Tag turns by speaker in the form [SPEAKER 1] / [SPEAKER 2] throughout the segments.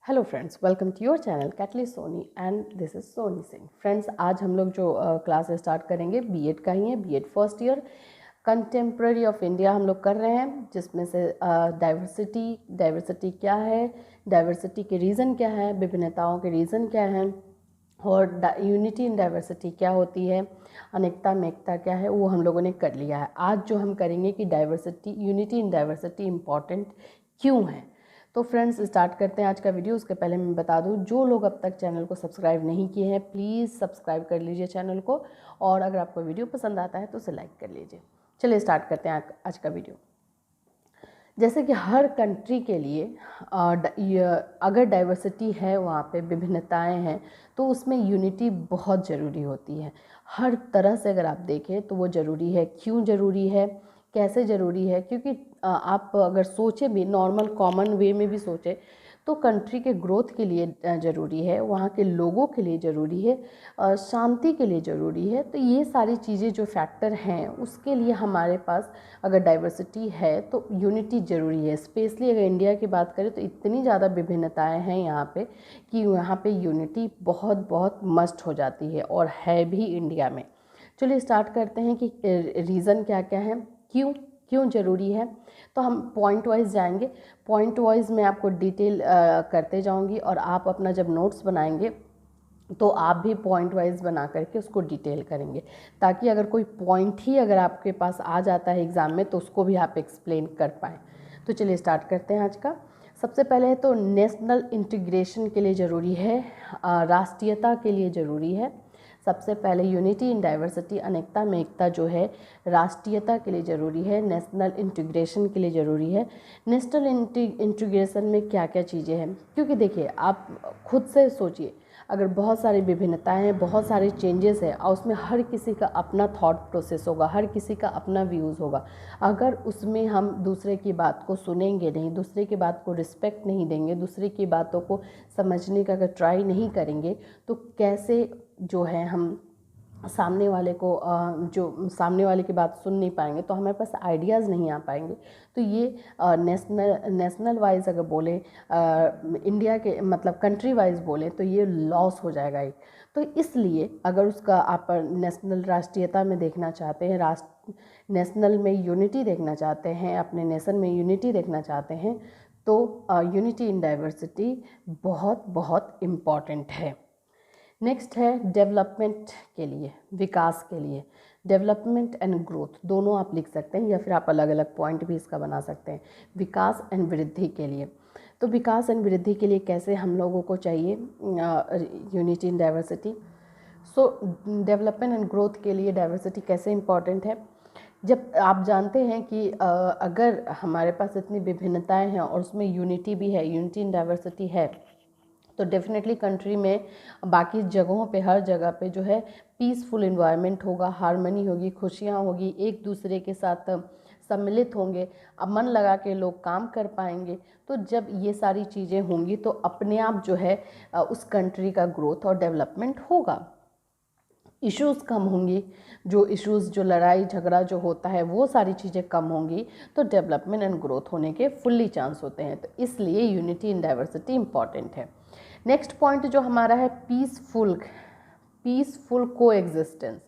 [SPEAKER 1] Hello friends, welcome to your channel catalyst Soni and this is Soni Singh. Friends, आज हम लोग जो क्लास स्टार्ट करेंगे बीएड का ही है। BEd first year contemporary of India हम लोग कर रहे हैं, जिसमें से डाइवर्सिटी क्या है, डाइवर्सिटी के रीज़न क्या है, विभिन्नताओं के रीज़न क्या हैं, और यूनिटी इन डाइवर्सिटी क्या होती है, अनेकता में एकता क्या है, वो हम लोगों ने कर लिया है। आज जो हम करेंगे कि diversity, unity in diversity important क्यों है। तो फ्रेंड्स, स्टार्ट करते हैं आज का वीडियो। उसके पहले मैं बता दूं, जो लोग अब तक चैनल को सब्सक्राइब नहीं किए हैं प्लीज़ सब्सक्राइब कर लीजिए चैनल को, और अगर आपको वीडियो पसंद आता है तो उसे लाइक कर लीजिए। चलिए स्टार्ट करते हैं आज का वीडियो। जैसे कि हर कंट्री के लिए अगर डाइवर्सिटी है, वहाँ पे विभिन्नताएं हैं, तो उसमें यूनिटी बहुत ज़रूरी होती है। हर तरह से अगर आप देखें तो वो ज़रूरी है। क्यों ज़रूरी है, कैसे ज़रूरी है? क्योंकि आप अगर सोचें भी, नॉर्मल कॉमन वे में भी सोचें, तो कंट्री के ग्रोथ के लिए ज़रूरी है, वहाँ के लोगों के लिए ज़रूरी है, शांति के लिए ज़रूरी है। तो ये सारी चीज़ें जो फैक्टर हैं, उसके लिए हमारे पास अगर डाइवर्सिटी है तो यूनिटी ज़रूरी है। स्पेशली अगर इंडिया की बात करें तो इतनी ज़्यादा विभिन्नताएं हैं यहाँ पे कि यहाँ पे यूनिटी बहुत बहुत मस्ट हो जाती है, और है भी इंडिया में। चलिए स्टार्ट करते हैं कि रीज़न क्या क्या है, क्यों क्यों ज़रूरी है। तो हम पॉइंट वाइज जाएंगे। पॉइंट वाइज मैं आपको डिटेल करते जाऊंगी, और आप अपना जब नोट्स बनाएंगे तो आप भी पॉइंट वाइज बना करके उसको डिटेल करेंगे, ताकि अगर कोई पॉइंट ही अगर आपके पास आ जाता है एग्ज़ाम में तो उसको भी आप एक्सप्लेन कर पाएँ। तो चलिए स्टार्ट करते हैं आज का। सबसे पहले तो नेशनल इंटीग्रेशन के लिए ज़रूरी है, राष्ट्रीयता के लिए ज़रूरी है। सबसे पहले यूनिटी इन डाइवर्सिटी, अनेकता में एकता जो है, राष्ट्रीयता के लिए ज़रूरी है, नेशनल इंटीग्रेशन के लिए ज़रूरी है। नेशनल इंटीग्रेशन में क्या क्या चीज़ें हैं, क्योंकि देखिए आप खुद से सोचिए, अगर बहुत सारी विभिन्नताएं हैं, बहुत सारे चेंजेस हैं, और उसमें हर किसी का अपना थॉट प्रोसेस होगा, हर किसी का अपना व्यूज़ होगा। अगर उसमें हम दूसरे की बात को सुनेंगे नहीं, दूसरे की बात को रिस्पेक्ट नहीं देंगे, दूसरे की बातों को समझने का अगर ट्राई नहीं करेंगे, तो कैसे जो है हम सामने वाले को जो सामने वाले की बात सुन नहीं पाएंगे, तो हमारे पास आइडियाज़ नहीं आ पाएंगे। तो ये नेशनल वाइज अगर बोले, इंडिया के मतलब कंट्री वाइज बोले, तो ये लॉस हो जाएगा एक। तो इसलिए अगर उसका आप नेशनल राष्ट्रीयता में देखना चाहते हैं, नेशनल में यूनिटी देखना चाहते हैं, अपने नेशन में यूनिटी देखना चाहते हैं, तो यूनिटी इन डाइवर्सिटी बहुत बहुत इम्पॉर्टेंट है। नेक्स्ट है डेवलपमेंट के लिए, विकास के लिए। डेवलपमेंट एंड ग्रोथ दोनों आप लिख सकते हैं, या फिर आप अलग अलग पॉइंट भी इसका बना सकते हैं। विकास एंड वृद्धि के लिए, तो विकास एंड वृद्धि के लिए कैसे हम लोगों को चाहिए unity in diversity. So development and growth के लिए डाइवर्सिटी कैसे इम्पॉर्टेंट है। जब आप जानते हैं कि अगर हमारे पास इतनी विभिन्नताएं हैं और उसमें यूनिटी भी है, यूनिटी इन डाइवर्सिटी है, तो डेफिनेटली कंट्री में बाकी जगहों पे, हर जगह पे जो है पीसफुल इन्वायरमेंट होगा, हारमनी होगी, खुशियाँ होगी, एक दूसरे के साथ सम्मिलित होंगे, अब मन लगा के लोग काम कर पाएंगे। तो जब ये सारी चीज़ें होंगी तो अपने आप जो है उस कंट्री का ग्रोथ और डेवलपमेंट होगा। इश्यूज़ कम होंगी, जो इश्यूज़, जो लड़ाई झगड़ा जो होता है, वो सारी चीज़ें कम होंगी, तो डेवलपमेंट एंड ग्रोथ होने के फुल्ली चांस होते हैं। तो इसलिए यूनिटी इन डाइवर्सिटी इम्पॉर्टेंट है। नेक्स्ट पॉइंट जो हमारा है, पीसफुल को एग्जिस्टेंस,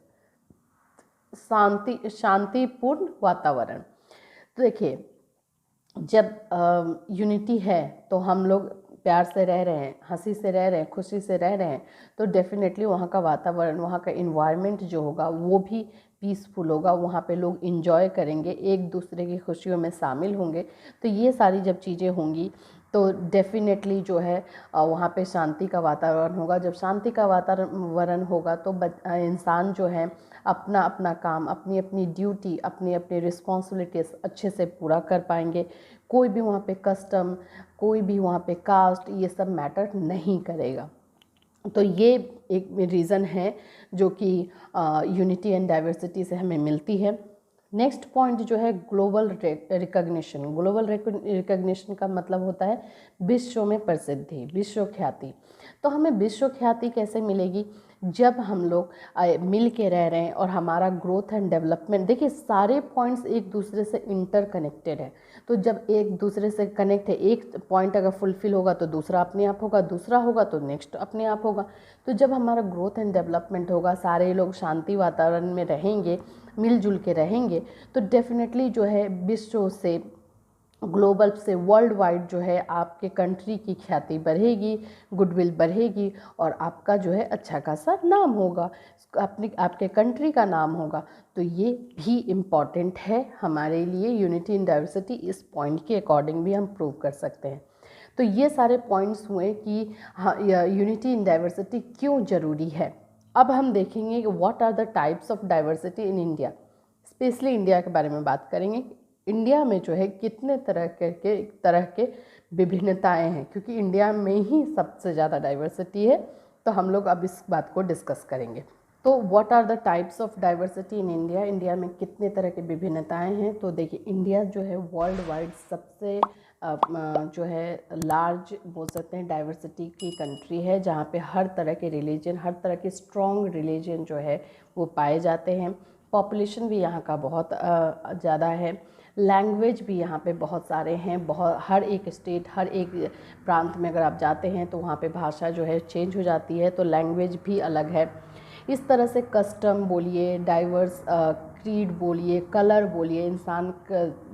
[SPEAKER 1] शांतिपूर्ण वातावरण। तो देखिए, जब यूनिटी है तो हम लोग प्यार से रह रहे हैं, हंसी से रह रहे हैं, खुशी से रह रहे हैं, तो डेफिनेटली वहाँ का वातावरण, वहाँ का इन्वायरमेंट जो होगा वो भी पीसफुल होगा। वहाँ पे लोग इंजॉय करेंगे, एक दूसरे की खुशियों में शामिल होंगे। तो ये सारी जब चीज़ें होंगी तो डेफिनेटली जो है वहाँ पे शांति का वातावरण होगा। जब शांति का वातावरण होगा तो इंसान जो है अपना अपना काम, अपनी अपनी ड्यूटी, अपनी अपनी रिस्पॉन्सिबिलिटीज़ अच्छे से पूरा कर पाएंगे। कोई भी वहाँ पे कस्टम, कोई भी वहाँ पे कास्ट, ये सब मैटर नहीं करेगा। तो ये एक रीज़न है जो कि यूनिटी एंड डाइवर्सिटी से हमें मिलती है। नेक्स्ट पॉइंट जो है ग्लोबल रिकग्निशन। ग्लोबल रिकग्निशन का मतलब होता है विश्व में प्रसिद्धि, विश्व ख्याति। तो हमें विश्व ख्याति कैसे मिलेगी? जब हम लोग मिल के रह रहे हैं और हमारा ग्रोथ एंड डेवलपमेंट, देखिए सारे पॉइंट्स एक दूसरे से इंटरकनेक्टेड है। तो जब एक दूसरे से कनेक्ट है, एक पॉइंट अगर फुलफिल होगा तो दूसरा अपने आप होगा, दूसरा होगा तो नेक्स्ट अपने आप होगा। तो जब हमारा ग्रोथ एंड डेवलपमेंट होगा, सारे लोग शांति वातावरण में रहेंगे, मिलजुल के रहेंगे, तो डेफिनेटली जो है विश्व से, ग्लोबल से, वर्ल्ड वाइड जो है आपके कंट्री की ख्याति बढ़ेगी, गुडविल बढ़ेगी और आपका जो है अच्छा खासा नाम होगा, आपके कंट्री का नाम होगा। तो ये भी इम्पॉर्टेंट है हमारे लिए। यूनिटी इन डाइवर्सिटी इस पॉइंट के अकॉर्डिंग भी हम प्रूव कर सकते हैं। तो ये सारे पॉइंट्स हुए कि हाँ, यूनिटी इन डाइवर्सिटी क्यों ज़रूरी है। अब हम देखेंगे कि what are the types of diversity in India. Specially India के बारे में बात करेंगे। इंडिया में जो है कितने तरह के विभिन्नताएं हैं, क्योंकि इंडिया में ही सबसे ज़्यादा डाइवर्सिटी है। तो हम लोग अब इस बात को डिस्कस करेंगे। तो what are the types of diversity in India, India में कितने तरह की विभिन्नताएं हैं। तो देखिए, इंडिया जो है वर्ल्ड वाइड सबसे जो है लार्ज बोल सकते हैं डाइवर्सिटी की कंट्री है, जहाँ पे हर तरह के रिलीजन, हर तरह के स्ट्रॉन्ग रिलीजन जो है वो पाए जाते हैं। पॉपुलेशन भी यहाँ का बहुत ज़्यादा है। लैंग्वेज भी यहाँ पे बहुत सारे हैं। हर एक स्टेट, हर एक प्रांत में अगर आप जाते हैं तो वहाँ पे भाषा जो है चेंज हो जाती है, तो लैंग्वेज भी अलग है। इस तरह से कस्टम बोलिए, डाइवर्स क्रीड बोलिए, कलर बोलिए, इंसान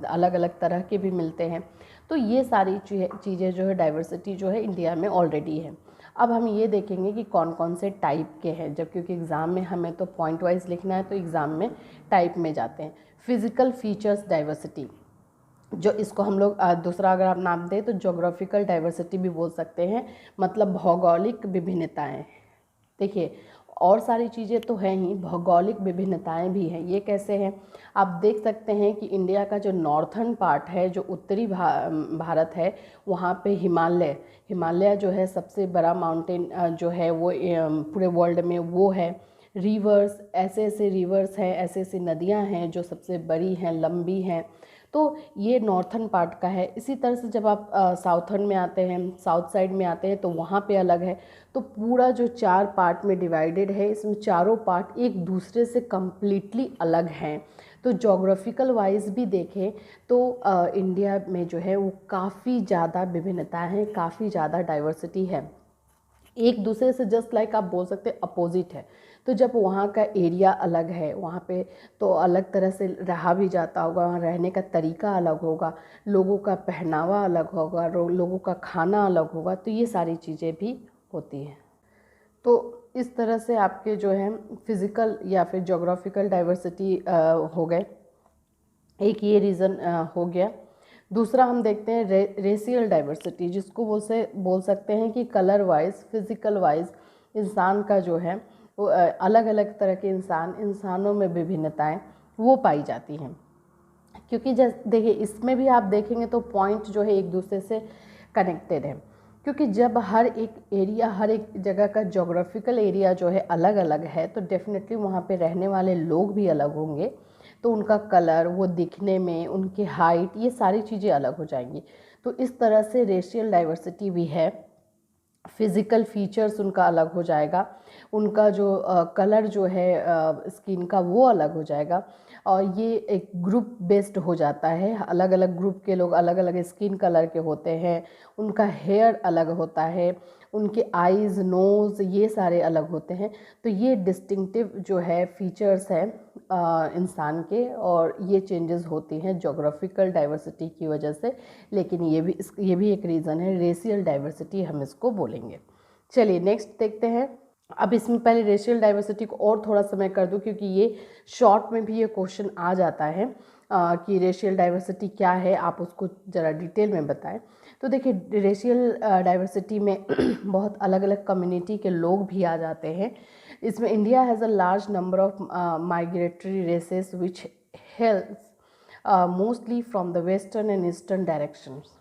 [SPEAKER 1] अलग अलग तरह के भी मिलते हैं। तो ये सारी चीज़ें जो है डाइवर्सिटी जो है इंडिया में ऑलरेडी है। अब हम ये देखेंगे कि कौन कौन से टाइप के हैं, जब क्योंकि एग्ज़ाम में हमें तो पॉइंट वाइज लिखना है, तो एग्ज़ाम में टाइप में जाते हैं। फिज़िकल फीचर्स डाइवर्सिटी, जो इसको हम लोग दूसरा अगर आप नाम दें तो जोग्राफिकल डाइवर्सिटी भी बोल सकते हैं, मतलब भौगोलिक विभिन्नताएं। देखिए, और सारी चीज़ें तो हैं ही, भौगोलिक विभिन्नताएं भी हैं। ये कैसे हैं, आप देख सकते हैं कि इंडिया का जो नॉर्थर्न पार्ट है, जो उत्तरी भारत है, वहाँ पे हिमालय जो है सबसे बड़ा माउंटेन जो है वो पूरे वर्ल्ड में वो है। रिवर्स, ऐसे ऐसे रिवर्स हैं, ऐसे ऐसी नदियाँ हैं जो सबसे बड़ी हैं, लंबी हैं। तो ये नॉर्थर्न पार्ट का है। इसी तरह से जब आप साउथर्न में आते हैं, साउथ साइड में आते हैं, तो वहाँ पे अलग है। तो पूरा जो 4 पार्ट में डिवाइडेड है, इसमें चारों पार्ट एक दूसरे से कम्प्लीटली अलग हैं। तो जोग्राफिकल वाइज भी देखें तो इंडिया में जो है वो काफ़ी ज़्यादा विभिन्नता है, काफ़ी ज़्यादा डाइवर्सिटी है। एक दूसरे से जस्ट लाइक आप बोल सकते हैं अपोजिट है। तो जब वहाँ का एरिया अलग है, वहाँ पे तो अलग तरह से रहा भी जाता होगा, वहाँ रहने का तरीका अलग होगा, लोगों का पहनावा अलग होगा, लोगों का खाना अलग होगा। तो ये सारी चीज़ें भी होती हैं। तो इस तरह से आपके जो है फिज़िकल या फिर जोग्राफिकल डाइवर्सिटी हो गए, एक ये रीज़न हो गया। दूसरा हम देखते हैं रेशियल डाइवर्सिटी, जिसको बोल सकते हैं कि कलर वाइज, फिज़िकल वाइज इंसान का जो है वो अलग अलग तरह के इंसानों में विभिन्नताएं वो पाई जाती हैं। क्योंकि जैसे देखिए, इसमें भी आप देखेंगे तो पॉइंट जो है एक दूसरे से कनेक्टेड है। क्योंकि जब हर एक एरिया, हर एक जगह का जोग्राफिकल एरिया जो है अलग अलग है, तो डेफिनेटली वहाँ पे रहने वाले लोग भी अलग होंगे। तो उनका कलर, वो दिखने में, उनकी हाइट, ये सारी चीज़ें अलग हो जाएंगी। तो इस तरह से रेशियल डाइवर्सिटी भी है। फिज़िकल फीचर्स उनका अलग हो जाएगा, उनका जो कलर जो है स्किन का वो अलग हो जाएगा। और ये एक ग्रुप बेस्ड हो जाता है, अलग अलग ग्रुप के लोग अलग अलग स्किन कलर के होते हैं, उनका हेयर अलग होता है, उनके आईज़, नोज़, ये सारे अलग होते हैं। तो ये डिस्टिंक्टिव जो है फीचर्स हैं इंसान के, और ये चेंजेस होती हैं जोग्राफिकल डाइवर्सिटी की वजह से। लेकिन ये भी एक रीज़न है, रेशियल डाइवर्सिटी हम इसको बोलेंगे। चलिए नेक्स्ट देखते हैं। अब इसमें पहले रेशियल डाइवर्सिटी को और थोड़ा समय कर दूं, क्योंकि ये शॉर्ट में भी ये क्वेश्चन आ जाता है कि रेशियल डाइवर्सिटी क्या है, आप उसको ज़रा डिटेल में बताएं। तो देखिए, रेशियल डाइवर्सिटी में बहुत अलग अलग कम्युनिटी के लोग भी आ जाते हैं। इसमें India has a large number of migratory races which hails mostly from the western and eastern directions.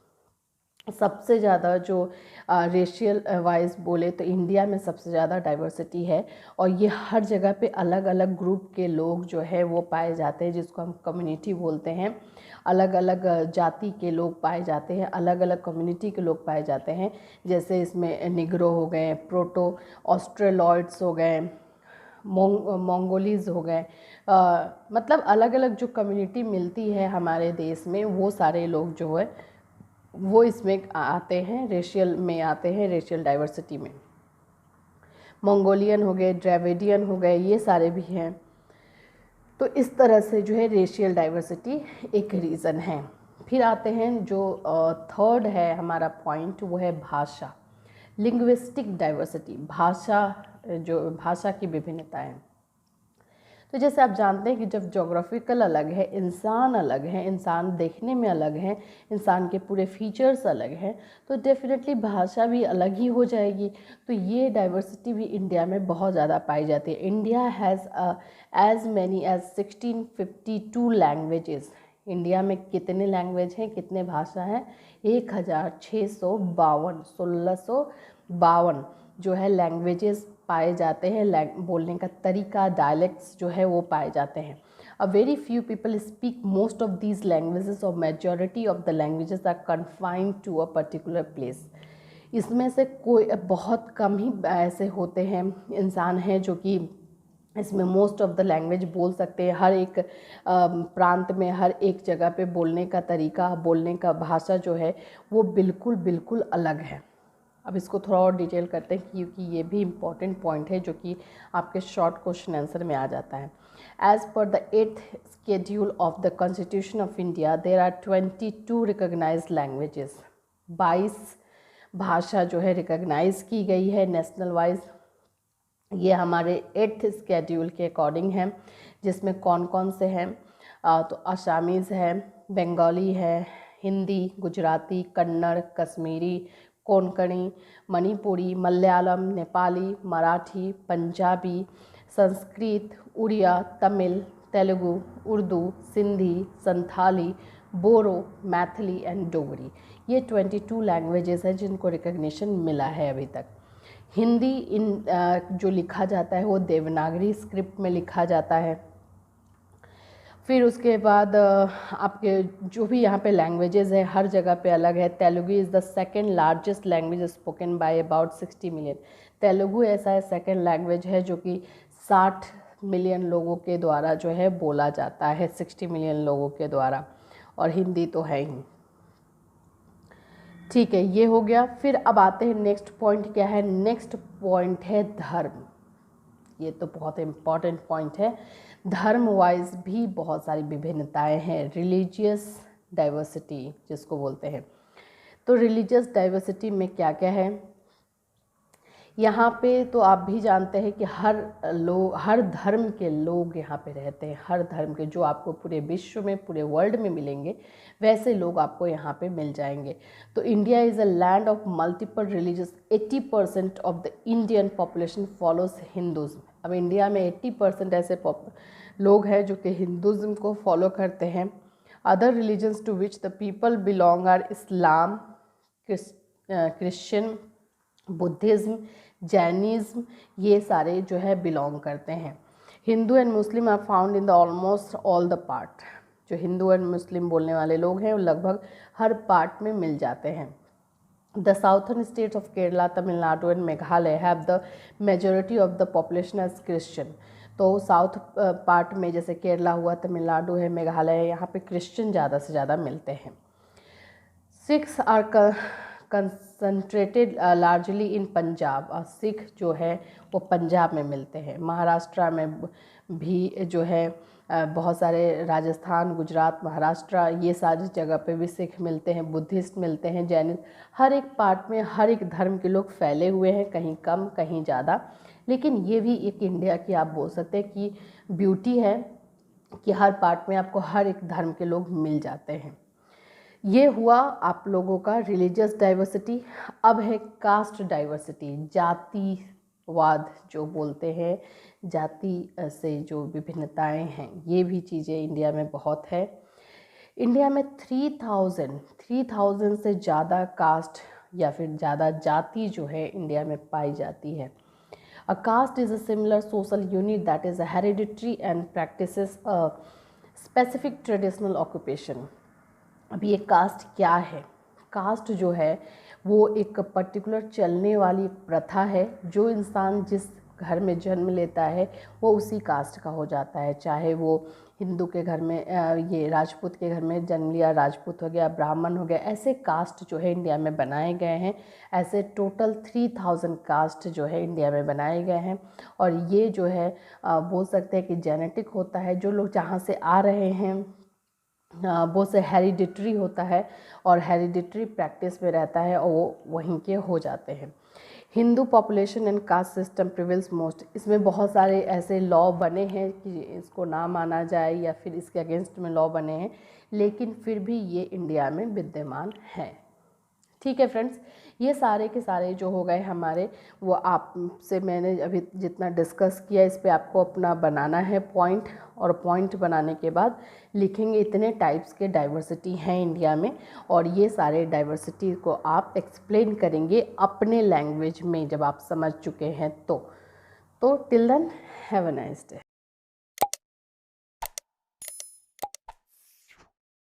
[SPEAKER 1] सबसे ज़्यादा जो रेशियल वाइज बोले तो इंडिया में सबसे ज़्यादा डाइवर्सिटी है, और ये हर जगह पे अलग अलग ग्रुप के लोग जो है वो पाए जाते हैं, जिसको हम कम्युनिटी बोलते हैं। अलग अलग जाति के लोग पाए जाते हैं, अलग अलग कम्युनिटी के लोग पाए जाते हैं। जैसे इसमें निग्रो हो गए, प्रोटो ऑस्ट्रेलॉइड्स हो गए, मंगोलीज हो गए, मतलब अलग अलग जो कम्युनिटी मिलती है हमारे देश में, वो सारे लोग जो है वो इसमें आते हैं, रेशियल में आते हैं, रेशियल डाइवर्सिटी में। मंगोलियन हो गए, द्रविडियन हो गए, ये सारे भी हैं। तो इस तरह से जो है रेशियल डाइवर्सिटी एक रीज़न है। फिर आते हैं जो थर्ड है हमारा पॉइंट, वो है भाषा, लिंग्विस्टिक डाइवर्सिटी, भाषा की विभिन्नताएं। तो जैसे आप जानते हैं कि जब ज्योग्राफिकल अलग है, इंसान अलग है, इंसान देखने में अलग है, इंसान के पूरे फीचर्स अलग हैं, तो डेफिनेटली भाषा भी अलग ही हो जाएगी। तो ये डाइवर्सिटी भी इंडिया में बहुत ज़्यादा पाई जाती है। India has as many as 1652 languages. India में कितने लैंग्वेज हैं, कितने भाषा हैं? 1652, 1652 जो है लैंग्वेजेस पाए जाते हैं। बोलने का तरीका, डायलेक्ट्स जो है वो पाए जाते हैं। A very few people speak most of these languages और majority of the languages are confined to a particular place. इसमें से कोई बहुत कम ही ऐसे होते हैं, इंसान हैं जो कि इसमें मोस्ट ऑफ द लैंग्वेज बोल सकते हैं। हर एक प्रांत में, हर एक जगह पे बोलने का तरीका, बोलने का भाषा जो है वो बिल्कुल बिल्कुल अलग है। अब इसको थोड़ा और डिटेल करते हैं क्योंकि ये भी इम्पॉर्टेंट पॉइंट है जो कि आपके शॉर्ट क्वेश्चन आंसर में आ जाता है। As per the 8th schedule of the constitution of India there are 22 recognised languages. 22 भाषा जो है रिकॉग्नाइज की गई है नेशनल वाइज। ये हमारे 8th शेड्यूल के अकॉर्डिंग है, जिसमें कौन कौन से हैं? तो असामीज़ है, बंगाली है, हिंदी, गुजराती, कन्नड़, कश्मीरी, कोंकणी, मणिपुरी, मलयालम, नेपाली, मराठी, पंजाबी, संस्कृत, उड़िया, तमिल, तेलुगु, उर्दू, सिंधी, संथाली, बोरो, मैथिली एंड डोगरी। ये 22 लैंग्वेजेस हैं जिनको रिकग्निशन मिला है अभी तक। हिंदी जो लिखा जाता है वो देवनागरी स्क्रिप्ट में लिखा जाता है। फिर उसके बाद आपके जो भी यहाँ पे लैंग्वेजेस है हर जगह पे अलग है। Telugu is the second largest language spoken by about 60 million. Telugu ऐसा है सेकेंड लैंग्वेज है जो कि 60 मिलियन लोगों के द्वारा जो है बोला जाता है, 60 मिलियन लोगों के द्वारा, और हिंदी तो है ही। ठीक है, ये हो गया। फिर अब आते हैं नेक्स्ट पॉइंट क्या है? नेक्स्ट पॉइंट है धर्म। ये तो बहुत इम्पॉर्टेंट पॉइंट है। धर्म वाइज भी बहुत सारी विभिन्नताएं हैं, रिलीजियस डाइवर्सिटी जिसको बोलते हैं। तो रिलीजियस डाइवर्सिटी में क्या क्या है यहाँ पे? तो आप भी जानते हैं कि हर धर्म के लोग यहाँ पे रहते हैं। हर धर्म के जो आपको पूरे विश्व में, पूरे वर्ल्ड में मिलेंगे, वैसे लोग आपको यहाँ पे मिल जाएंगे। तो India is a land of multiple religious. 80% of the Indian population follows Hinduism. अब इंडिया में 80% ऐसे लोग हैं जो कि हिंदुज़म को फॉलो करते हैं। Other religions to which the people belong are Islam, Christian, Buddhism, Jainism, ये सारे जो है बिलोंग करते हैं। Hindu and Muslim are found in the almost all the part. जो हिंदू एंड मुस्लिम बोलने वाले लोग हैं वो लगभग हर पार्ट में मिल जाते हैं। The southern states of Kerala, Tamil Nadu and Meghalaya have the majority of the population as Christian. तो साउथ पार्ट में जैसे केरला हुआ, तमिलनाडु है, मेघालय है, यहाँ पे क्रिश्चियन ज़्यादा से ज़्यादा मिलते हैं। Sikhs are concentrated largely in Punjab. और सिख जो है वो पंजाब में मिलते हैं। महाराष्ट्र में भी जो है बहुत सारे, राजस्थान, गुजरात, महाराष्ट्र, ये सारी जगह पे भी सिख मिलते हैं, बुद्धिस्ट मिलते हैं, जैन। हर एक पार्ट में हर एक धर्म के लोग फैले हुए हैं, कहीं कम कहीं ज़्यादा। लेकिन ये भी एक इंडिया की आप बोल सकते हैं कि ब्यूटी है कि हर पार्ट में आपको हर एक धर्म के लोग मिल जाते हैं। ये हुआ आप लोगों का रिलीजियस डाइवर्सिटी। अब है कास्ट डाइवर्सिटी, जातिवाद जो बोलते हैं, जाति से जो विभिन्नताएं हैं, ये भी चीज़ें इंडिया में बहुत है। इंडिया में 3000 से ज़्यादा कास्ट या फिर ज़्यादा जाति जो है इंडिया में पाई जाती है। A caste is a similar social unit that is hereditary and practises a specific traditional occupation. अब ये कास्ट क्या है? कास्ट जो है वो एक पर्टिकुलर चलने वाली प्रथा है। जो इंसान जिस घर में जन्म लेता है वो उसी कास्ट का हो जाता है, चाहे वो हिंदू के घर में ये राजपूत के घर में जन्म लिया, राजपूत हो गया, ब्राह्मण हो गया। ऐसे कास्ट जो है इंडिया में बनाए गए हैं। ऐसे टोटल 3000 कास्ट जो है इंडिया में बनाए गए हैं। और ये जो है बोल सकते हैं कि जेनेटिक होता है। जो लोग जहाँ से आ रहे हैं वो से हेरिडिटरी होता है और हेरिडिटरी प्रैक्टिस में रहता है और वो वहीं के हो जाते हैं। Hindu population and caste system prevails most. इसमें बहुत सारे ऐसे लॉ बने हैं कि इसको ना माना जाए या फिर इसके अगेंस्ट में लॉ बने हैं, लेकिन फिर भी ये इंडिया में विद्यमान है। ठीक है फ्रेंड्स, ये सारे के सारे जो हो गए हमारे, वो आपसे मैंने अभी जितना डिस्कस किया इस पे आपको अपना बनाना है पॉइंट, और पॉइंट बनाने के बाद लिखेंगे इतने टाइप्स के डाइवर्सिटी हैं इंडिया में, और ये सारे डाइवर्सिटी को आप एक्सप्लेन करेंगे अपने लैंग्वेज में जब आप समझ चुके हैं तो till then have a nice day.